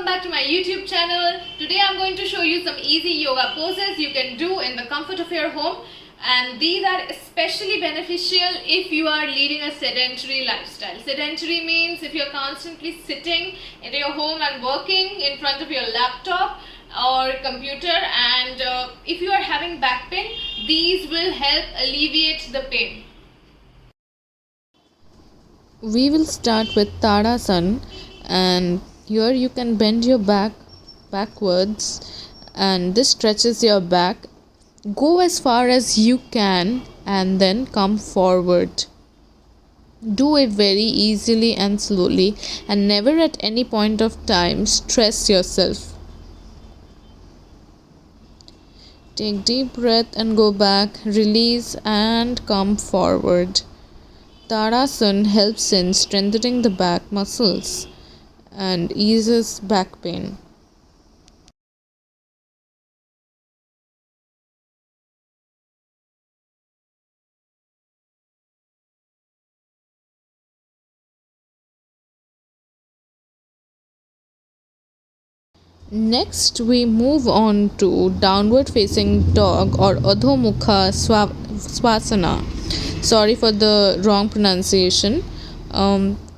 back to my YouTube channel. Today I'm going to show you some easy yoga poses you can do in the comfort of your home, and these are especially beneficial if you are leading a sedentary lifestyle. Sedentary means if you're constantly sitting in your home and working in front of your laptop or computer, and if you are having back pain, these will help alleviate the pain. We will start with Tadasana, and here you can bend your back backwards, and this stretches your back. Go as far as you can and then come forward. Do it very easily and slowly, and never at any point of time stress yourself. Take deep breath and go back, release and come forward. Tadasana helps in strengthening the back muscles and eases back pain. Next, we move on to downward facing dog or Adho Mukha Swasana. Sorry for the wrong pronunciation.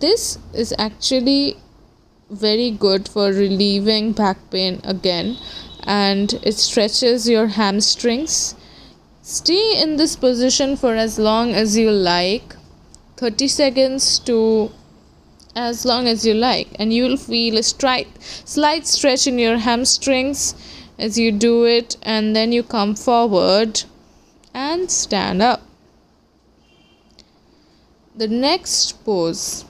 This is actually very good for relieving back pain again, and it stretches your hamstrings. Stay in this position for as long as you like, 30 seconds to as long as you like, and you will feel a slight stretch in your hamstrings as you do it, and then you come forward and stand up. The next pose,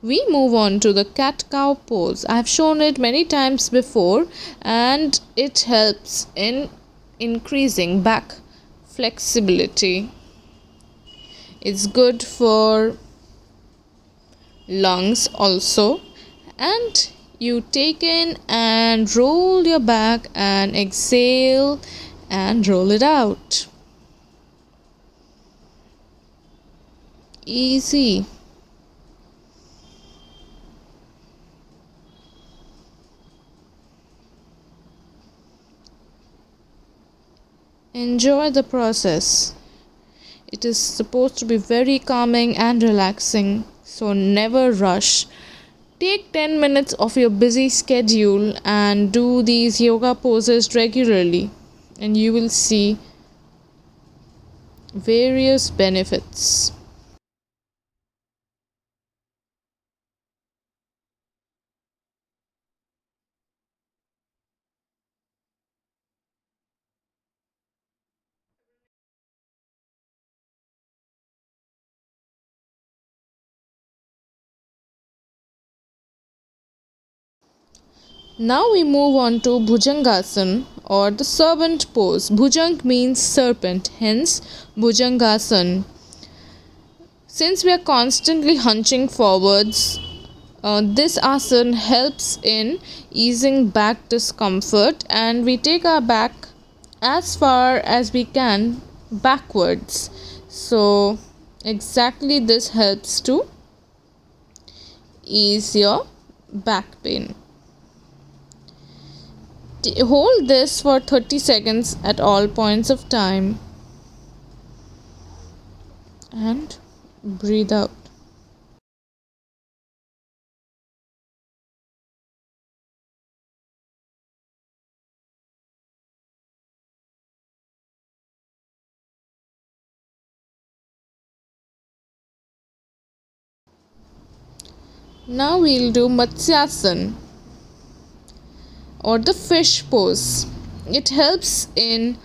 we move on to the cat cow pose. I have shown it many times before, and it helps in increasing back flexibility. It's good for lungs also, and you take in and roll your back and exhale and roll it out. Easy. Enjoy the process. It is supposed to be very calming and relaxing, so never rush. Take 10 minutes of your busy schedule and do these yoga poses regularly, and you will see various benefits. Now we move on to Bhujangasana or the serpent pose. Bhujang means serpent, hence Bhujangasana. Since we are constantly hunching forwards, this asana helps in easing back discomfort, and we take our back as far as we can backwards. So, exactly this helps to ease your back pain. Hold this for 30 seconds at all points of time and breathe out. Now we'll do Matsyasana or the fish pose. It helps in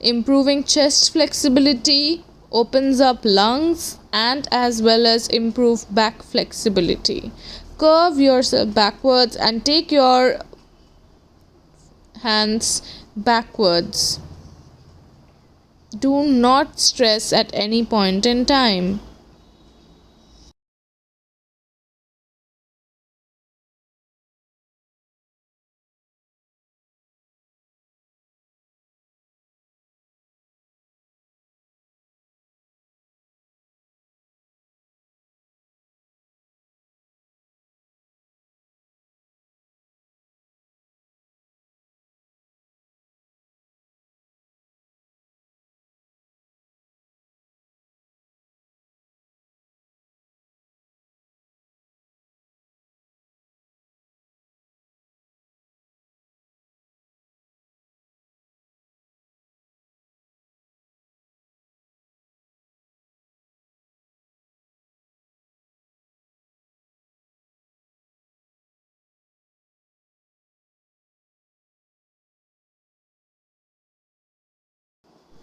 improving chest flexibility, opens up lungs, and as well as improve back flexibility. Curve yourself backwards and take your hands backwards. Do not stress at any point in time.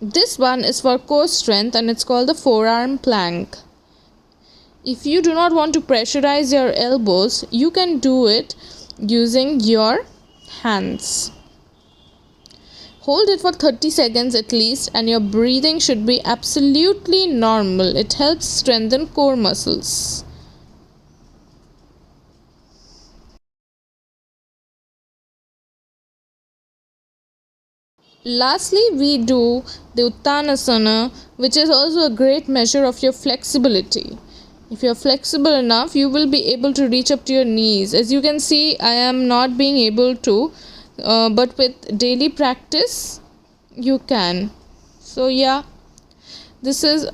This one is for core strength and it's called the forearm plank. If you do not want to pressurize your elbows, you can do it using your hands. Hold it for 30 seconds at least, and your breathing should be absolutely normal. It helps strengthen core muscles. Lastly, we do the Uttanasana, which is also a great measure of your flexibility. If you're flexible enough, you will be able to reach up to your knees. As you can see, I am not being able to, but with daily practice, you can. So, yeah, this is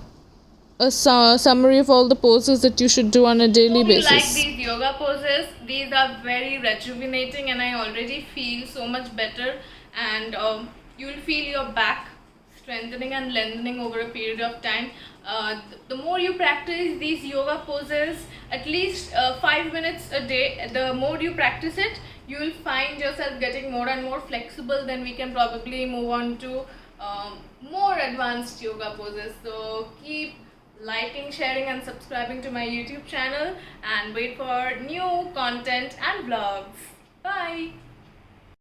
a summary of all the poses that you should do on a daily Hope you like basis. these yoga poses. These are very rejuvenating, and I already feel so much better. And you will feel your back strengthening and lengthening over a period of time. The more you practice these yoga poses, at least 5 minutes a day, the more you practice it, you will find yourself getting more and more flexible. Then we can probably move on to more advanced yoga poses. So keep liking, sharing and subscribing to my YouTube channel and wait for new content and vlogs. Bye.